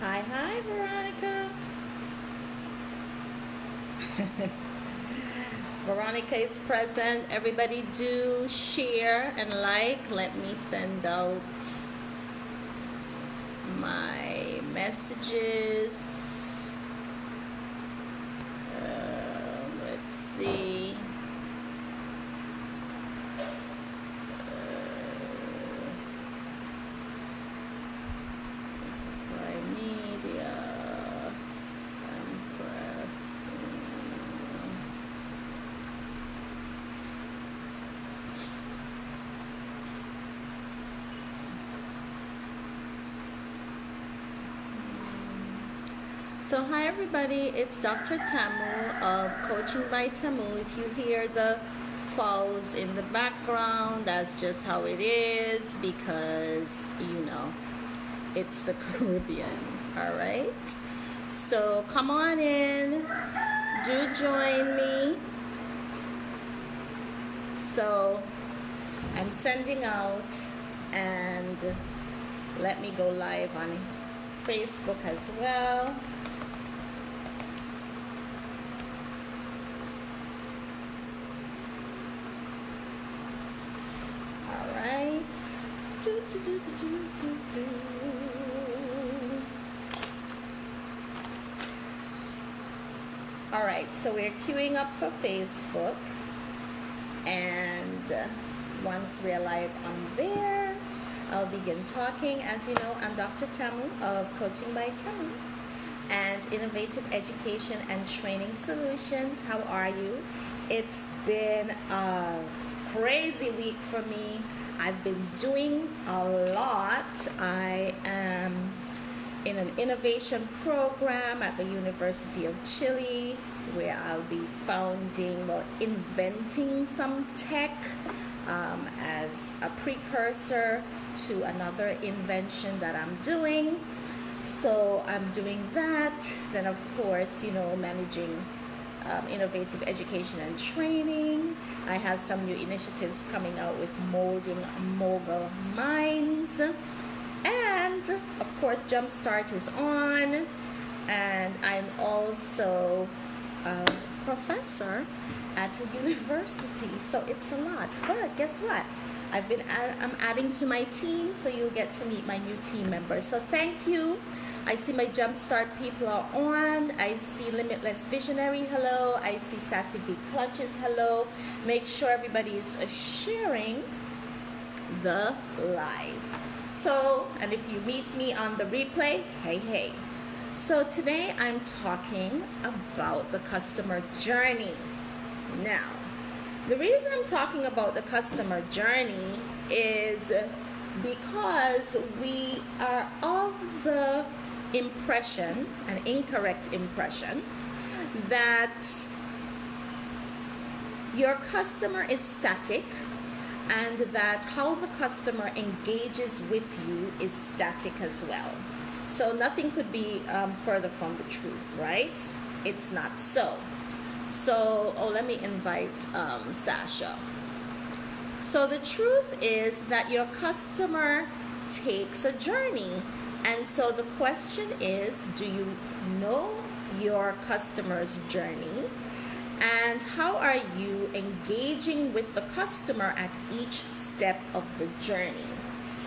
Hi, hi, Veronica. Veronica is present. Everybody do share and like. Let me send out my messages. Let's see. By media. I'm pressing. So hi everybody, it's Dr. Tamu of Coaching by Tamu. If you hear the falls in the background, that's just how it is because it's the Caribbean. All right. So come on in, do join me. So I'm sending out, and let me go live on Facebook as well. All right. All right, so we're queuing up for Facebook, and once we're live on there, I'll begin talking. As you know, I'm Dr. Tamu of Coaching by Tamu and Innovative Education and Training Solutions. How are you? It's been a crazy week for me. I've been doing a lot. I am in an innovation program at the University of Chile where I'll be inventing some tech as a precursor to another invention that I'm doing. So I'm doing that. Then, of course, managing innovative education and training. I have some new initiatives coming out with molding mogul minds. And of course, Jumpstart is on, and I'm also a professor at a university, so it's a lot. But guess what? I'm adding to my team, so you'll get to meet my new team members. So thank you. I see my Jumpstart people are on. I see Limitless Visionary, hello. I see Sassy V Clutches, hello. Make sure everybody is sharing the live. So, and if you meet me on the replay, hey. So today I'm talking about the customer journey. Now, the reason I'm talking about the customer journey is because we are of the impression, an incorrect impression, that your customer is static, and that how the customer engages with you is static as well. So nothing could be further from the truth, right? It's not so. So, let me invite Sasha. So the truth is that your customer takes a journey. And so the question is, do you know your customer's journey? And how are you engaging with the customer at each step of the journey?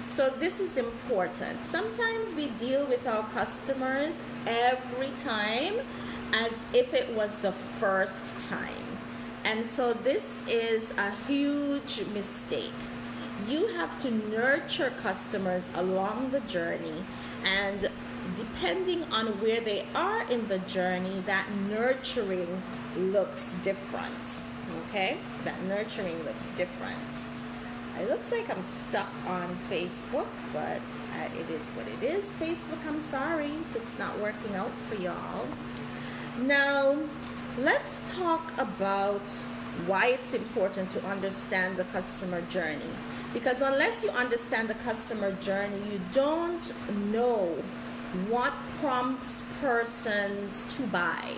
So this is important. Sometimes we deal with our customers every time as if it was the first time. And so this is a huge mistake. You have to nurture customers along the journey, and depending on where they are in the journey, that nurturing looks different. Okay? That nurturing looks different. It looks like I'm stuck on Facebook, but it is what it is. Facebook, I'm sorry if it's not working out for y'all. Now, let's talk about why it's important to understand the customer journey. Because unless you understand the customer journey, you don't know what prompts persons to buy.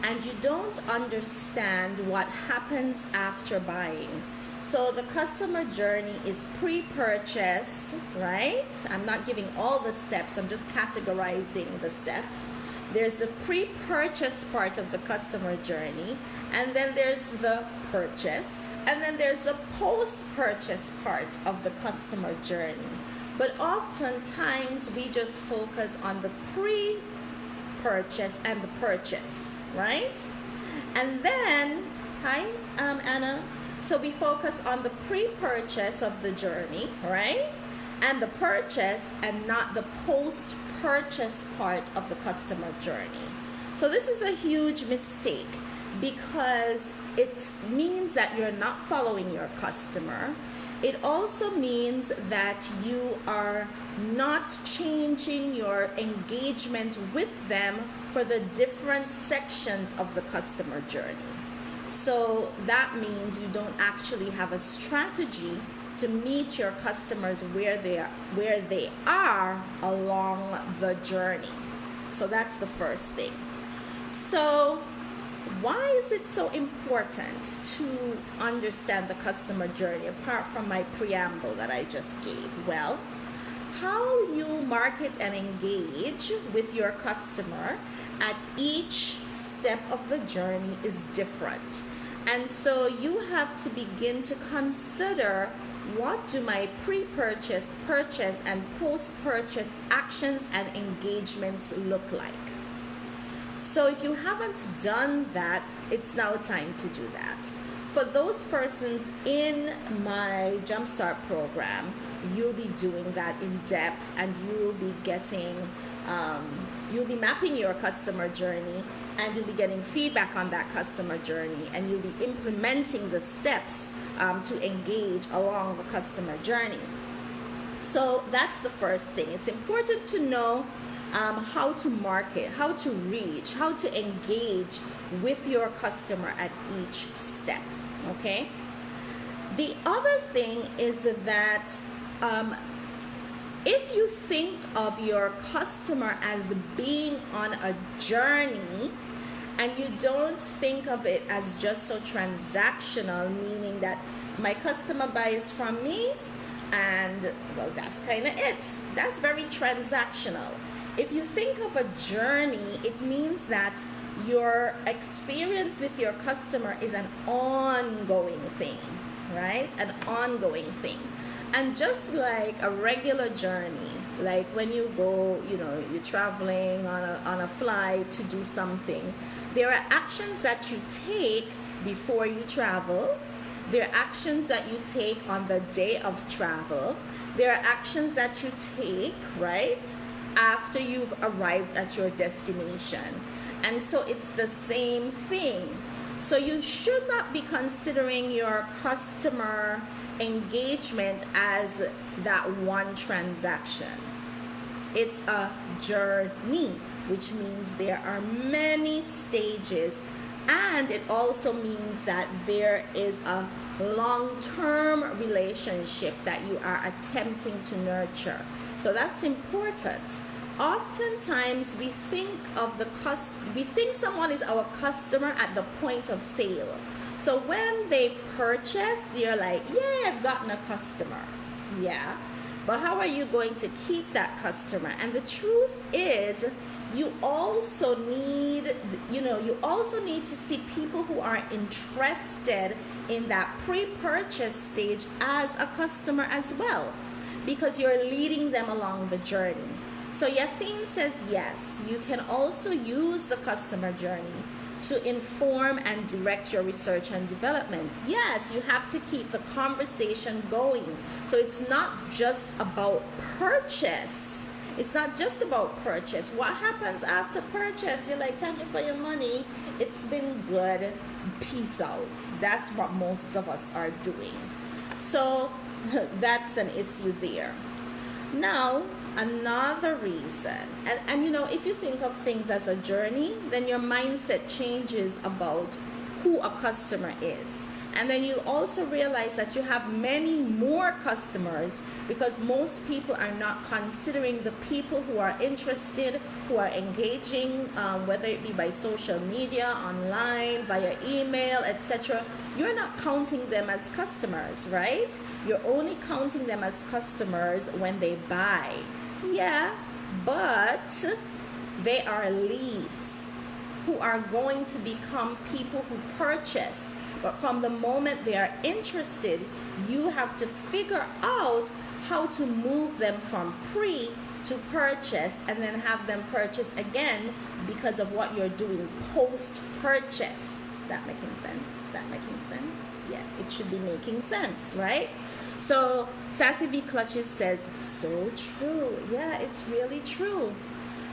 And you don't understand what happens after buying. So the customer journey is pre-purchase, right? I'm not giving all the steps, I'm just categorizing the steps. There's the pre-purchase part of the customer journey, and then there's the purchase, and then there's the post-purchase part of the customer journey. But oftentimes we just focus on the pre-purchase and the purchase, right? And then, hi, Anna. So we focus on the pre-purchase of the journey, right? And the purchase, and not the post-purchase part of the customer journey. So this is a huge mistake, because it means that you're not following your customer. It also means that you are not changing your engagement with them for the different sections of the customer journey. So that means you don't actually have a strategy to meet your customers where they are along the journey. So that's the first thing. So why is it so important to understand the customer journey, apart from my preamble that I just gave? Well, how you market and engage with your customer at each step of the journey is different. And so you have to begin to consider, what do my pre-purchase, purchase, and post-purchase actions and engagements look like? So if you haven't done that, it's now time to do that. For those persons in my Jumpstart program, you'll be doing that in depth, and you'll be getting, you'll be mapping your customer journey, and you'll be getting feedback on that customer journey, and you'll be implementing the steps to engage along the customer journey. So that's the first thing. It's important to know how to market, how to reach, how to engage with your customer at each step, okay? The other thing is that if you think of your customer as being on a journey, and you don't think of it as just so transactional, meaning that my customer buys from me and, well, that's kind of it. That's very transactional. If you think of a journey, it means that your experience with your customer is an ongoing thing, right? An ongoing thing. And just like a regular journey, like when you go, you're traveling on a flight to do something, there are actions that you take before you travel. There are actions that you take on the day of travel. There are actions that you take, right, after you've arrived at your destination. And so it's the same thing. So you should not be considering your customer engagement as that one transaction. It's a journey, which means there are many stages, and it also means that there is a long-term relationship that you are attempting to nurture. So that's important. Oftentimes we think someone is our customer at the point of sale. So when they purchase, they're like, yeah, I've gotten a customer. Yeah, but how are you going to keep that customer? And the truth is, you also need to see people who are interested in that pre-purchase stage as a customer as well, because you're leading them along the journey. So Yathine says, yes, you can also use the customer journey to inform and direct your research and development. Yes, you have to keep the conversation going. So it's not just about purchase. It's not just about purchase. What happens after purchase? You're like, thank you for your money. It's been good. Peace out. That's what most of us are doing. So that's an issue there. Now, another reason, and if you think of things as a journey, then your mindset changes about who a customer is. And then you also realize that you have many more customers because most people are not considering the people who are interested, who are engaging, whether it be by social media, online, via email, etc. You're not counting them as customers, right? You're only counting them as customers when they buy. Yeah, but they are leads who are going to become people who purchase. But from the moment they are interested, you have to figure out how to move them from pre to purchase and then have them purchase again because of what you're doing post-purchase. That making sense? That making sense? Yeah, it should be making sense, right? So Sassy V Clutches says, so true. Yeah, it's really true.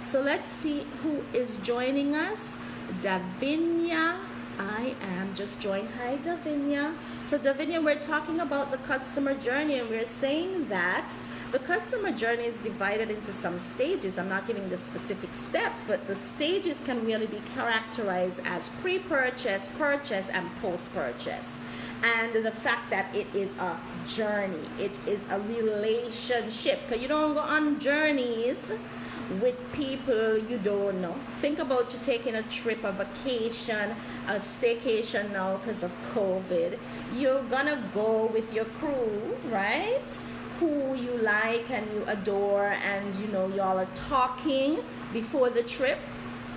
So let's see who is joining us. Davinia. I am just joined. Hi, Davinia. So, Davinia, we're talking about the customer journey, and we're saying that the customer journey is divided into some stages. I'm not giving the specific steps, but the stages can really be characterized as pre-purchase, purchase, and post-purchase. And the fact that it is a journey, it is a relationship, because you don't go on journeys with people you don't know. Think about you taking a trip, a vacation, a staycation now because of COVID. You're gonna go with your crew, right? Who you like and you adore, and you know y'all are talking before the trip,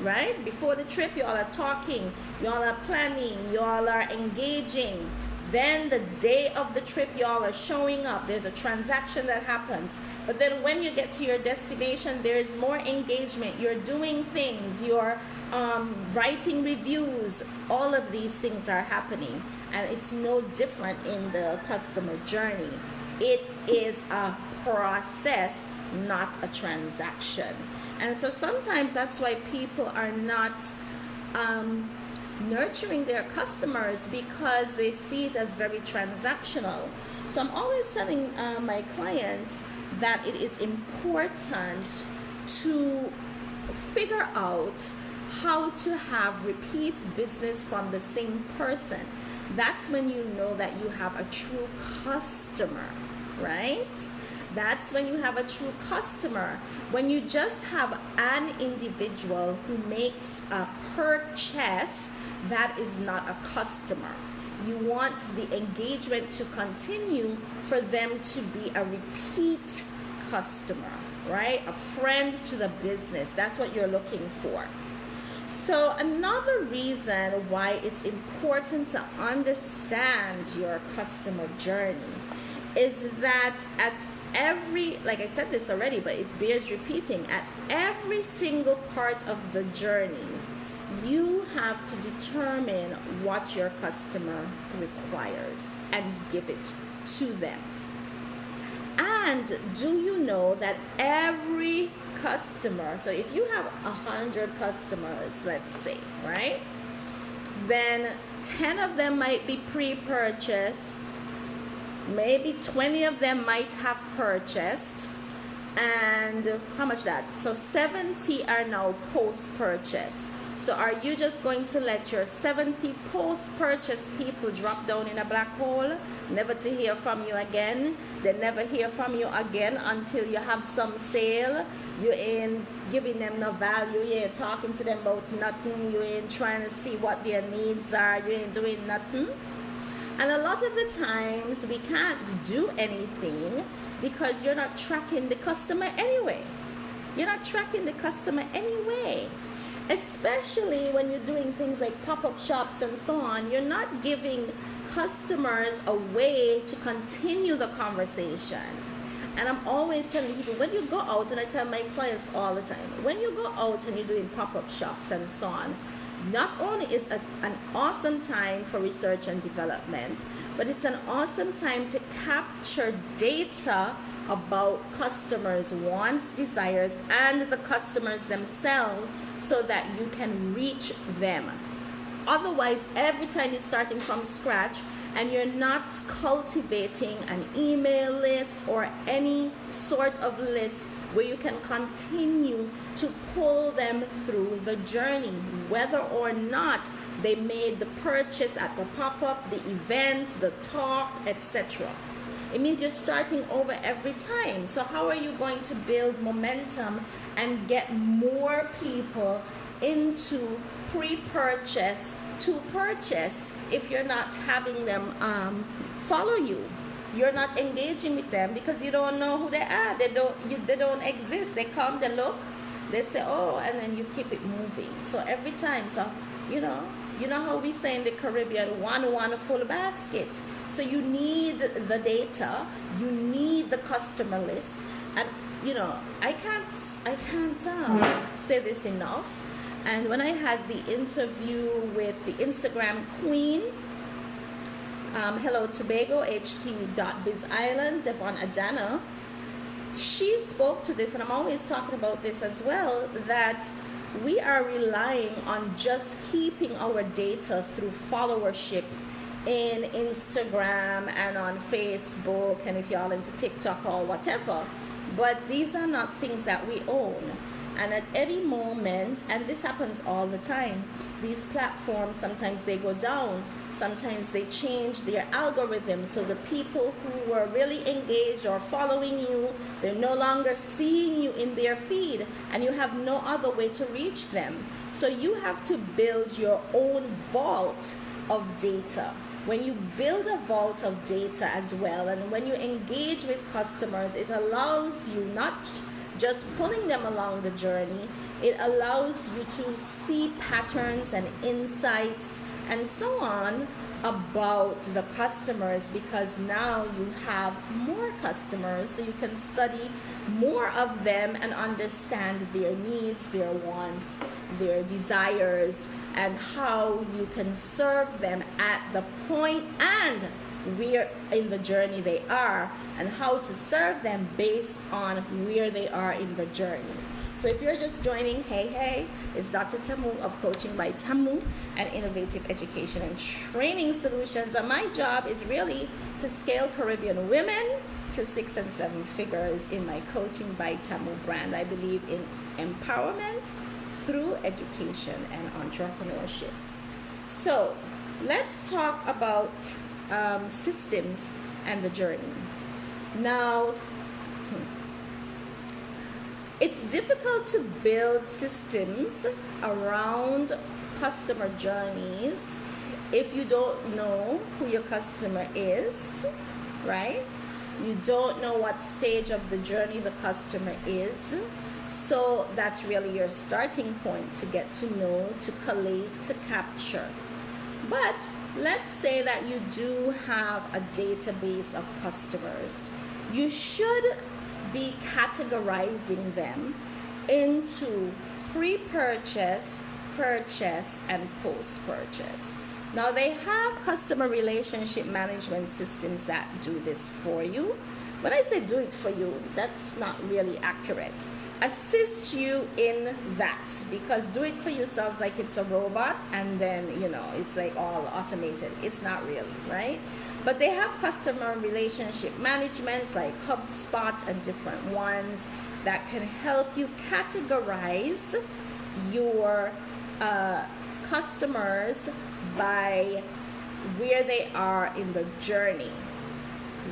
right? Before the trip, y'all are talking, y'all are planning, y'all are engaging. Then the day of the trip, y'all are showing up. There's a transaction that happens. But then when you get to your destination, there's more engagement. You're doing things. You're writing reviews. All of these things are happening. And it's no different in the customer journey. It is a process, not a transaction. And so sometimes that's why people are not nurturing their customers, because they see it as very transactional. So I'm always telling my clients that it is important to figure out how to have repeat business from the same person. That's when you know that you have a true customer, right? That's when you have a true customer. When you just have an individual who makes a purchase, that is not a customer. You want the engagement to continue for them to be a repeat customer, right? A friend to the business. That's what you're looking for. So another reason why it's important to understand your customer journey is that at every, like I said this already, but it bears repeating, at every single part of the journey, you have to determine what your customer requires and give it to them. And do you know that every customer, so if you have 100 customers, let's say, right, then 10 of them might be pre-purchased, maybe 20 of them might have purchased, and how much that? So 70 are now post-purchase. So are you just going to let your 70 post-purchase people drop down in a black hole, never to hear from you again? They never hear from you again until you have some sale. You ain't giving them no value. You ain't talking to them about nothing. You ain't trying to see what their needs are. You ain't doing nothing. And a lot of the times we can't do anything because you're not tracking the customer anyway. You're not tracking the customer anyway. Especially when you're doing things like pop-up shops and so on, you're not giving customers a way to continue the conversation. And I'm always telling people, when you go out, and I tell my clients all the time, when you go out and you're doing pop-up shops and so on, not only is it an awesome time for research and development, but it's an awesome time to capture data about customers' wants, desires, and the customers themselves so that you can reach them. otherwise, every time you're starting from scratch and you're not cultivating an email list or any sort of list where you can continue to pull them through the journey, whether or not they made the purchase at the pop-up, the event, the talk, etc. It means you're starting over every time. So how are you going to build momentum and get more people into pre-purchase to purchase if you're not having them follow you? You're not engaging with them because you don't know who they are. They don't exist. They come, they look, they say, oh, and then you keep it moving. So every time, so you know how we say in the Caribbean, one full basket. So you need the data, you need the customer list, and I can't say this enough. And when I had the interview with the Instagram queen, Hello Tobago, HT.biz Island, Devon Adana, she spoke to this, and I'm always talking about this as well, that we are relying on just keeping our data through followership in Instagram and on Facebook, and if y'all into TikTok or whatever. But these are not things that we own. And at any moment, and this happens all the time, these platforms, sometimes they go down, sometimes they change their algorithm, so the people who were really engaged or following you, they're no longer seeing you in their feed, and you have no other way to reach them. So you have to build your own vault of data. When you build a vault of data as well, and when you engage with customers, it allows you not just pulling them along the journey, it allows you to see patterns and insights and so on about the customers, because now you have more customers, so you can study more of them and understand their needs, their wants, their desires, and how you can serve them at the point and where in the journey they are, and how to serve them based on where they are in the journey. So if you're just joining, hey, it's Dr. Tamu of Coaching by Tamu and Innovative Education and Training Solutions. And my job is really to scale Caribbean women to 6 and 7 figures in my Coaching by Tamu brand. I believe in empowerment through education and entrepreneurship. So let's talk about systems and the journey. Now, it's difficult to build systems around customer journeys if you don't know who your customer is, right? You don't know what stage of the journey the customer is. So that's really your starting point to get to know, to collate, to capture. But let's say that you do have a database of customers. You should be categorizing them into pre-purchase, purchase, and post-purchase. Now they have customer relationship management systems that do this for you. When I say do it for you, that's not really accurate. Assist you in that, because do it for you sounds like it's a robot and then it's like all automated. It's not really, right? But they have customer relationship managements like HubSpot and different ones that can help you categorize your customers by where they are in the journey.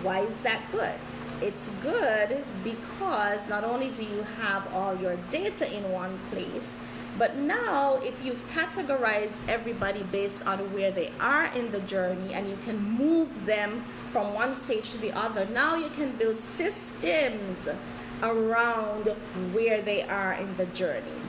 Why is that good? It's good because not only do you have all your data in one place, but now if you've categorized everybody based on where they are in the journey and you can move them from one stage to the other, now you can build systems around where they are in the journey.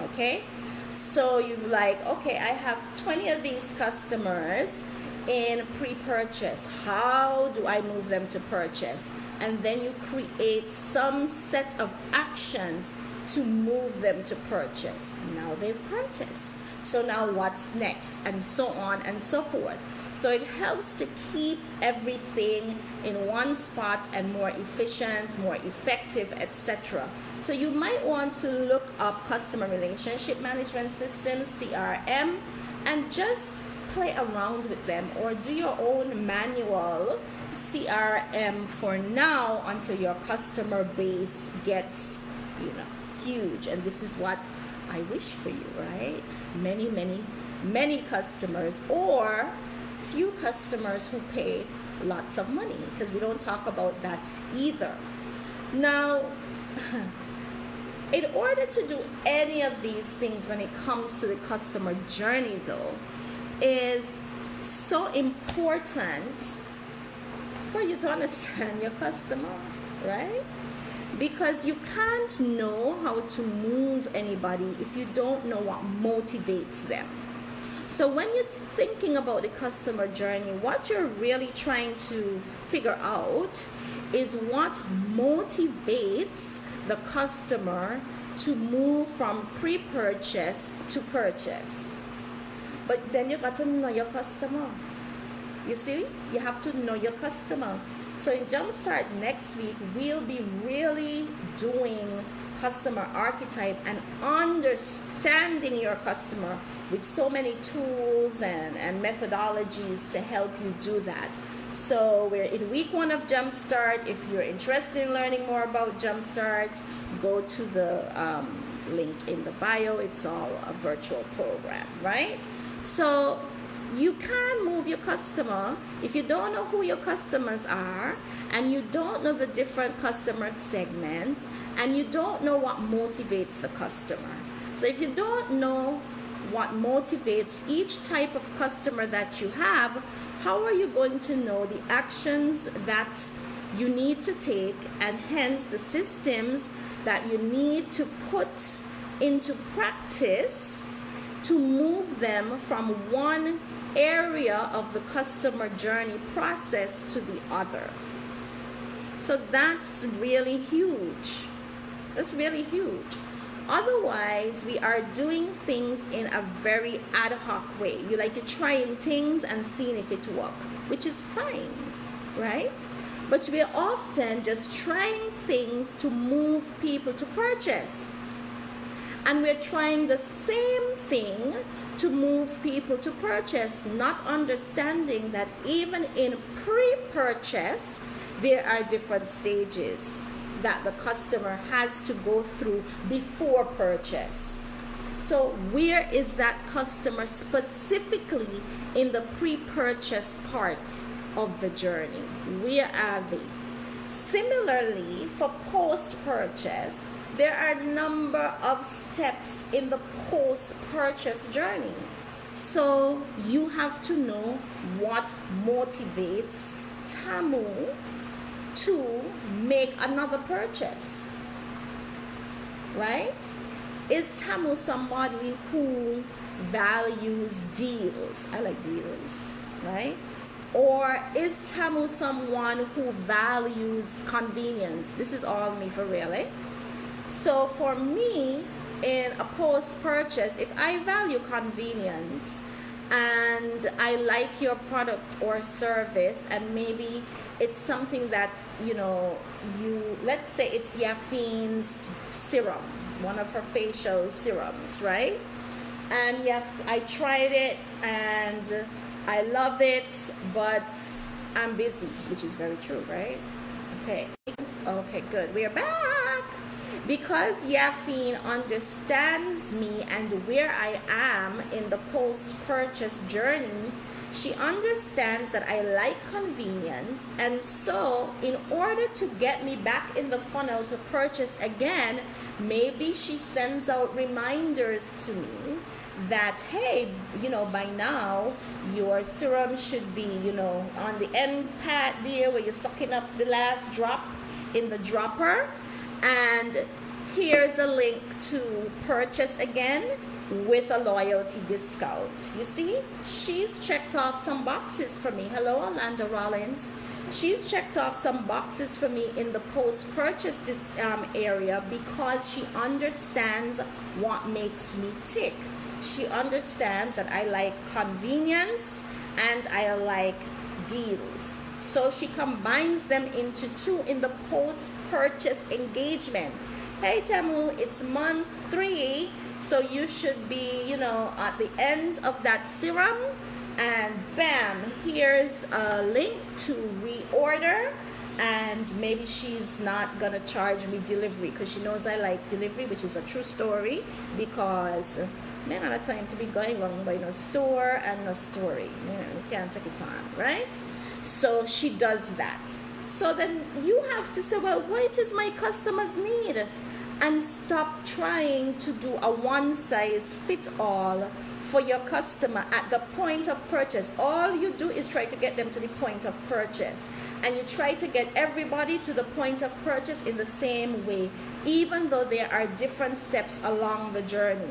Okay? So you're like, okay, I have 20 of these customers in pre-purchase. How do I move them to purchase? And then you create some set of actions to move them to purchase. Now they've purchased. So now what's next? And so on and so forth. So it helps to keep everything in one spot and more efficient, more effective, etc. So you might want to look up customer relationship management systems, CRM, and just play around with them, or do your own manual CRM for now until your customer base gets, huge. And this is what I wish for you, right? Many customers, or few customers who pay lots of money, because we don't talk about that either. Now, in order to do any of these things when it comes to the customer journey, though, is so important for you to understand your customer, right? Because you can't know how to move anybody if you don't know what motivates them. So when you're thinking about the customer journey, what you're really trying to figure out is what motivates the customer to move from pre-purchase to purchase. But then you got to know your customer. You see, you have to know your customer. So in Jumpstart next week, we'll be really doing customer archetype and understanding your customer with so many tools and methodologies to help you do that. So we're in week 1 of Jumpstart. If you're interested in learning more about Jumpstart, go to the link in the bio. It's all a virtual program, right? So you can move your customer if you don't know who your customers are, and you don't know the different customer segments, and you don't know what motivates the customer. So if you don't know what motivates each type of customer that you have, how are you going to know the actions that you need to take, and hence the systems that you need to put into practice to move them from one area of the customer journey process to the other? So that's really huge. That's really huge. Otherwise, we are doing things in a very ad hoc way. You're trying things and seeing if it works, which is fine, right? But we're often just trying things to move people to purchase. And we're trying the same thing to move people to purchase, not understanding that even in pre-purchase, there are different stages that the customer has to go through before purchase. So where is that customer specifically in the pre-purchase part of the journey? Where are they? Similarly, for post-purchase, there are a number of steps in the post-purchase journey. So you have to know what motivates Tamu to make another purchase, right? Is Tamu somebody who values deals? I like deals, right? Or is Tamu someone who values convenience? This is all me for real, eh? So for me, in a post-purchase, if I value convenience and I like your product or service, and maybe it's something that, let's say it's Yafine's serum, one of her facial serums, right? And I tried it and I love it, but I'm busy, which is very true, right? Okay, good. We're back. Because Yafine understands me and where I am in the post-purchase journey, she understands that I like convenience, and so in order to get me back in the funnel to purchase again, maybe she sends out reminders to me that, hey, by now your serum should be, on the end pad there where you're sucking up the last drop in the dropper, and here's a link to purchase again with a loyalty discount. You see, she's checked off some boxes for me. Hello, Orlando Rollins. She's checked off some boxes for me in the post-purchase area because she understands what makes me tick. She understands that I like convenience and I like deals. So she combines them into two in the post-purchase engagement. Hey Tamu, it's month 3. So you should be, you know, at the end of that serum, and bam, here's a link to reorder. And maybe she's not gonna charge me delivery because she knows I like delivery, which is a true story, because man, I have time to be going wrong by no store and no story. You know, you can't take it on, right? So she does that. So then you have to say, well, what is my customer's need? And stop trying to do a one size fit all for your customer at the point of purchase. All you do is try to get them to the point of purchase. And you try to get everybody to the point of purchase in the same way, even though there are different steps along the journey.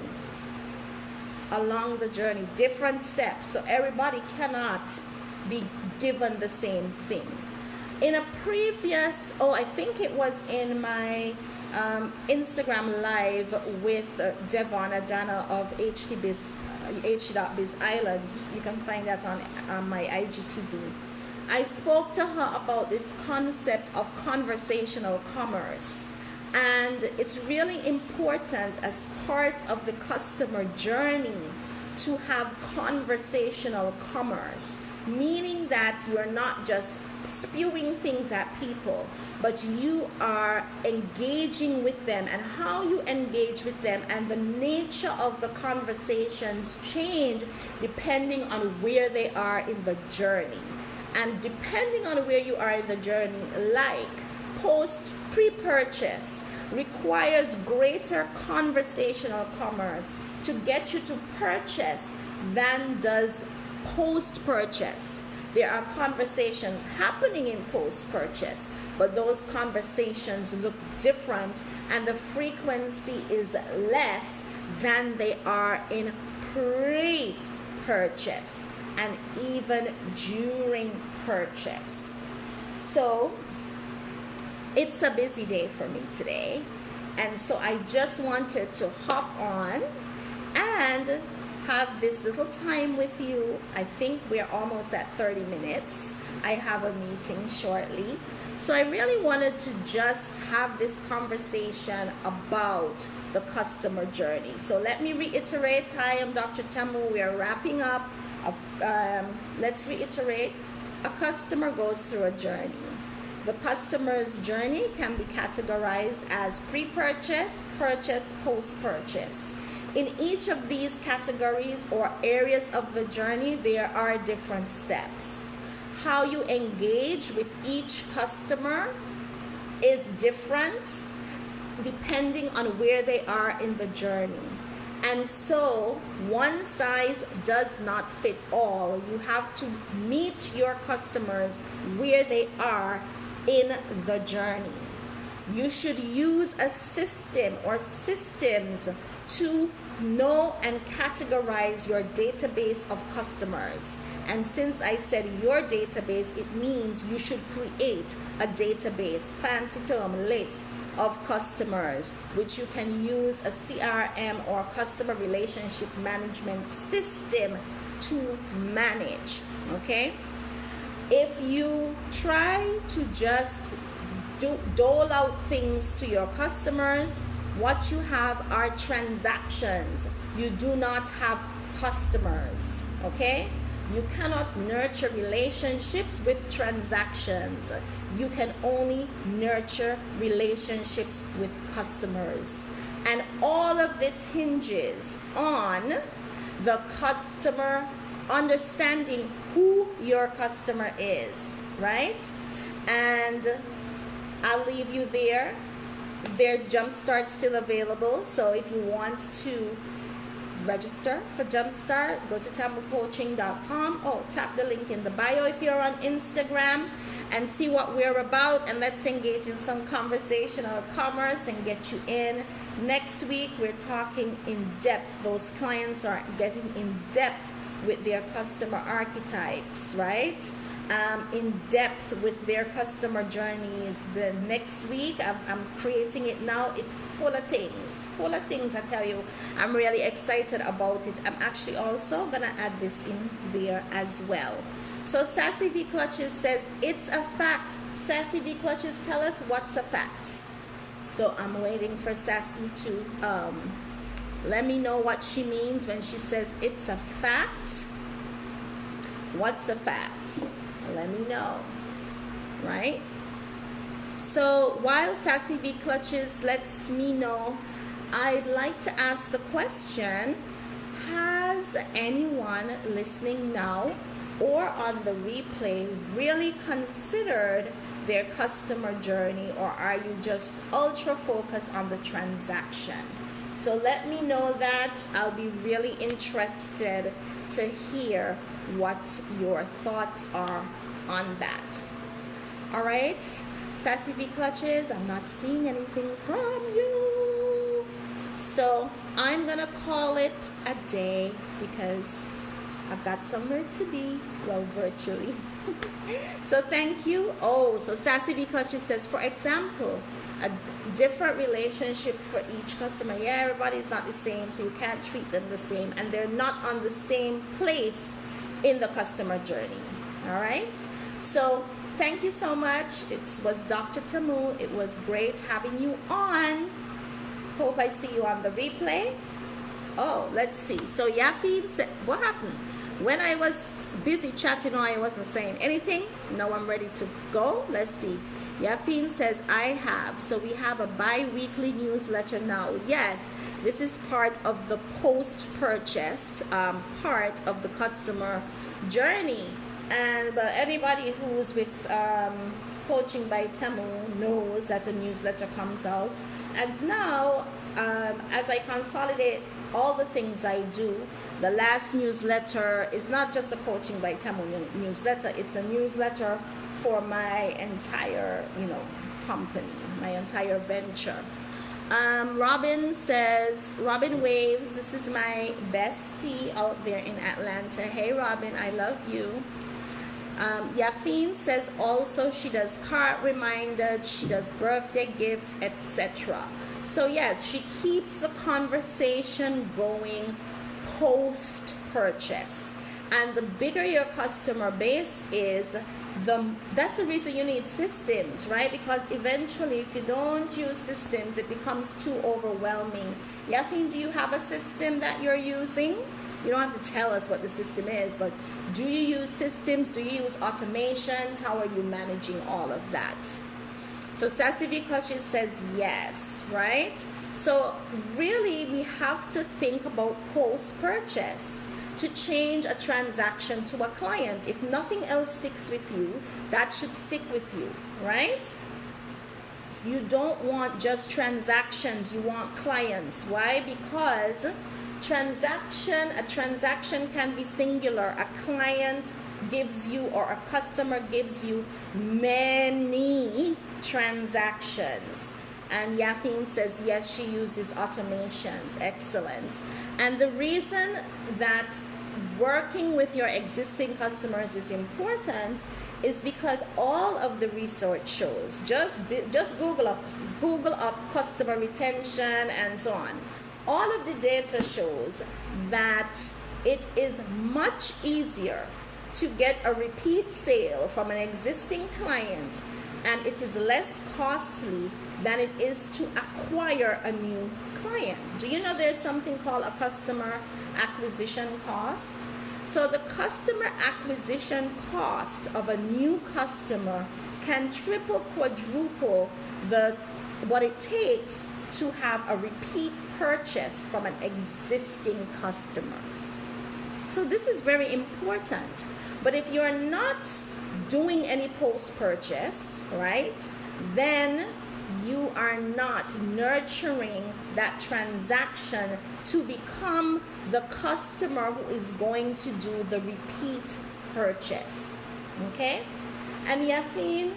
Different steps. So everybody cannot be given the same thing. In a previous, I think it was in my Instagram live with Devon Adana of H.Biz Island. You can find that on my IGTV. I spoke to her about this concept of conversational commerce. And it's really important as part of the customer journey to have conversational commerce, meaning that you're not just spewing things at people, but you are engaging with them, and how you engage with them and the nature of the conversations change depending on where they are in the journey. And depending on where you are in the journey, like pre-purchase requires greater conversational commerce to get you to purchase than does post-purchase. There are conversations happening in post-purchase, but those conversations look different and the frequency is less than they are in pre-purchase and even during purchase. So it's a busy day for me today, and so I just wanted to hop on and have this little time with you. I think we're almost at 30 minutes. I have a meeting shortly. So I really wanted to just have this conversation about the customer journey. So let me reiterate. Hi, I'm Dr. Tamu. We are wrapping up. Let's reiterate. A customer goes through a journey. The customer's journey can be categorized as pre-purchase, purchase, post-purchase. In each of these categories or areas of the journey, there are different steps. How you engage with each customer is different depending on where they are in the journey. And so one size does not fit all. You have to meet your customers where they are in the journey. You should use a system or systems to know and categorize your database of customers. And since I said your database, it means you should create a database, fancy term, list of customers, which you can use a CRM or customer relationship management system to manage, okay? If you try to just dole out things to your customers, what you have are transactions. You do not have customers, okay? You cannot nurture relationships with transactions. You can only nurture relationships with customers. And all of this hinges on the customer understanding who your customer is, right? And I'll leave you there. There's Jumpstart still available. So if you want to register for Jumpstart, go to tamucoaching.com. Tap the link in the bio if you're on Instagram and see what we're about, and let's engage in some conversational commerce and get you in. Next week we're talking in depth. Those clients are getting in depth with their customer archetypes, right? In depth with their customer journeys. The next week, I'm creating it now. It's full of things, I tell you. I'm really excited about it. I'm actually also gonna add this in there as well. So Sassy V Clutches says, it's a fact. Sassy V Clutches, tell us what's a fact. So I'm waiting for Sassy to Let me know what she means when she says it's a fact. What's a fact? Let me know, right? So while Sassy V Clutches lets me know, I'd like to ask the question, has anyone listening now or on the replay really considered their customer journey, or are you just ultra focused on the transaction? So let me know that. I'll be really interested to hear what your thoughts are on that. All right, Sassy V Clutches, I'm not seeing anything from you. So I'm gonna call it a day because I've got somewhere to be, well, virtually. So thank you. Oh, so Sassy V Clutches says, for example, a different relationship for each customer. Yeah, everybody's not the same, so you can't treat them the same, and they're not on the same place in the customer journey. All right, so thank you so much. It was Dr. Tamu. It was great having you on. Hope I see you on the replay. Oh, let's see. So Yafid said, what happened? When I was busy chatting, I wasn't saying anything. Now I'm ready to go. Let's see. Yafin says, I have. So we have a bi-weekly newsletter now. Yes, this is part of the post-purchase part of the customer journey. And anybody who's with Coaching by Tamu knows that a newsletter comes out. And now, as I consolidate all the things I do, the last newsletter is not just a Coaching by Tamu newsletter. It's a newsletter for my entire, company, my entire venture. Robin says, Robin waves, this is my bestie out there in Atlanta. Hey Robin, I love you. Yafin says also she does card reminders, she does birthday gifts, etc. So yes, she keeps the conversation going post purchase. And the bigger your customer base is, that's the reason you need systems, right? Because eventually, if you don't use systems, it becomes too overwhelming. Yafin, do you have a system that you're using? You don't have to tell us what the system is, but do you use systems? Do you use automations? How are you managing all of that? So Sassy V Clutches says yes, right? So really, we have to think about post-purchase to change a transaction to a client. If nothing else sticks with you, that should stick with you, right? You don't want just transactions, you want clients. Why? Because a transaction can be singular. A client gives you, or a customer gives you many transactions. And Yafin says, yes, she uses automations. Excellent. And the reason that working with your existing customers is important is because all of the research shows, just Google up customer retention and so on. All of the data shows that it is much easier to get a repeat sale from an existing client, and it is less costly than it is to acquire a new client. Do you know there's something called a customer acquisition cost? So the customer acquisition cost of a new customer can triple, quadruple what it takes to have a repeat purchase from an existing customer. So this is very important. But if you're not doing any post-purchase, right, then you are not nurturing that transaction to become the customer who is going to do the repeat purchase. Okay? And Yafin,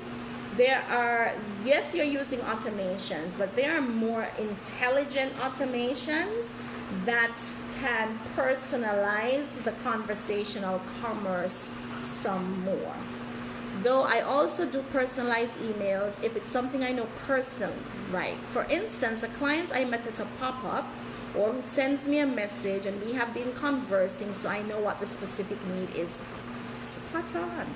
yes, you're using automations, but there are more intelligent automations that can personalize the conversational commerce some more. Though I also do personalized emails if it's something I know personally, right? For instance, a client I met at a pop-up or who sends me a message and we have been conversing, so I know what the specific need is. Spot on.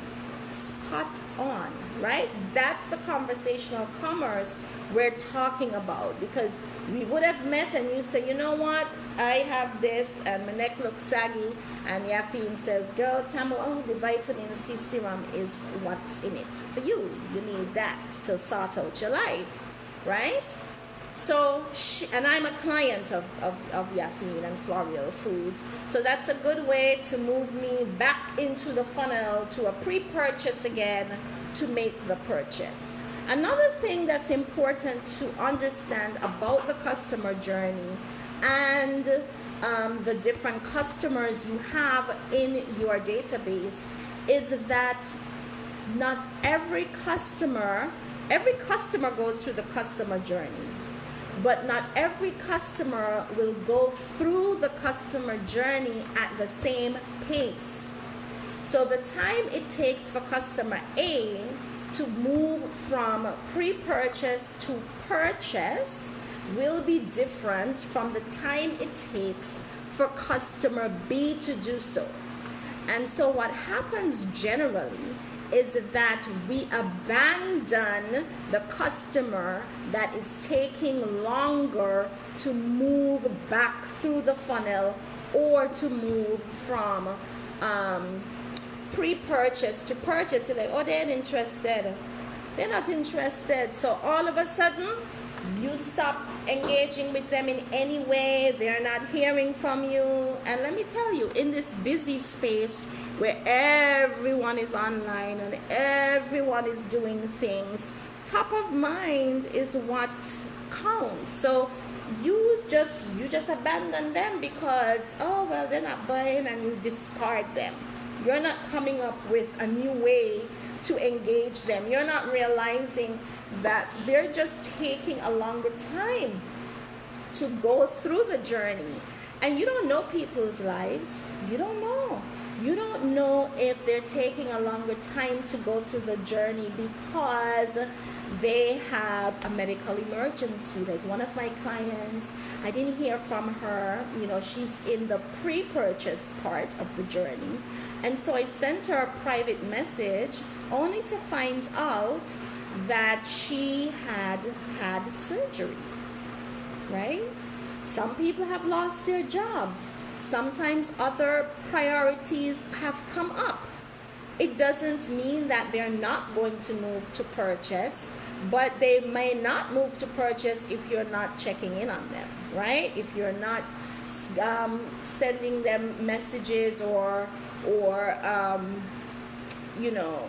hot on, right? That's the conversational commerce we're talking about, because we would have met and you say, you know what, I have this and my neck looks saggy, and Yaffine says, girl, Tamu, oh, the vitamin C serum is what's in it for you. You need that to sort out your life, right? So, and I'm a client of Yaffine and Floreal Foods. So that's a good way to move me back into the funnel to a pre-purchase again to make the purchase. Another thing that's important to understand about the customer journey and the different customers you have in your database is that not every customer goes through the customer journey. But not every customer will go through the customer journey at the same pace. So the time it takes for customer A to move from pre-purchase to purchase will be different from the time it takes for customer B to do so. And so what happens generally is that we abandon the customer that is taking longer to move back through the funnel or to move from pre-purchase to purchase. You're like, oh, they're interested. They're not interested. So all of a sudden, you stop engaging with them in any way. They're not hearing from you. And let me tell you, in this busy space where everyone is online and everyone is doing things, top of mind is what counts. So you just abandon them because, oh, well, they're not buying, and you discard them. You're not coming up with a new way to engage them. You're not realizing that they're just taking a longer time to go through the journey. And you don't know people's lives. You don't know. You don't know if they're taking a longer time to go through the journey because they have a medical emergency. Like one of my clients, I didn't hear from her. You know, she's in the pre-purchase part of the journey. And so I sent her a private message only to find out that she had surgery, right? Some people have lost their jobs. Sometimes other priorities have come up. It doesn't mean that they're not going to move to purchase, but they may not move to purchase if you're not checking in on them, right? If you're not sending them messages or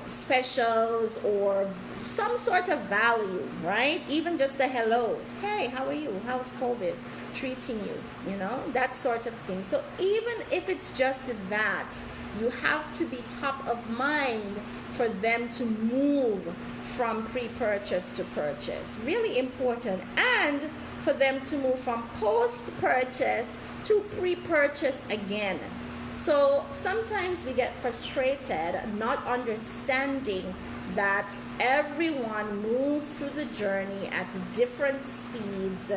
specials or some sort of value, right? Even just a hello. Hey, how are you? How's COVID treating you? You know, that sort of thing. So even if it's just that, you have to be top of mind for them to move from pre-purchase to purchase. Really important. And for them to move from post-purchase to pre-purchase again. So sometimes we get frustrated not understanding that everyone moves through the journey at different speeds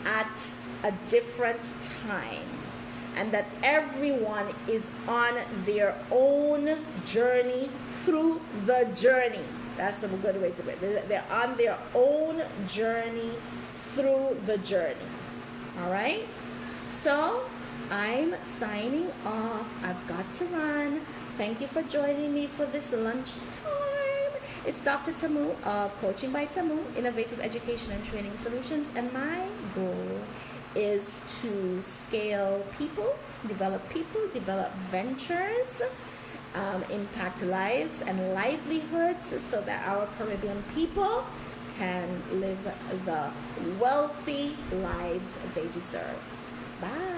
at a different time, and that everyone is on their own journey through the journey. That's a good way to put it. They're on their own journey through the journey. All right? So I'm signing off. I've got to run. Thank you for joining me for this lunchtime. It's Dr. Tamu of Coaching by Tamu, Innovative Education and Training Solutions, and my goal is to scale people, develop ventures, impact lives and livelihoods so that our Caribbean people can live the wealthy lives they deserve. Bye.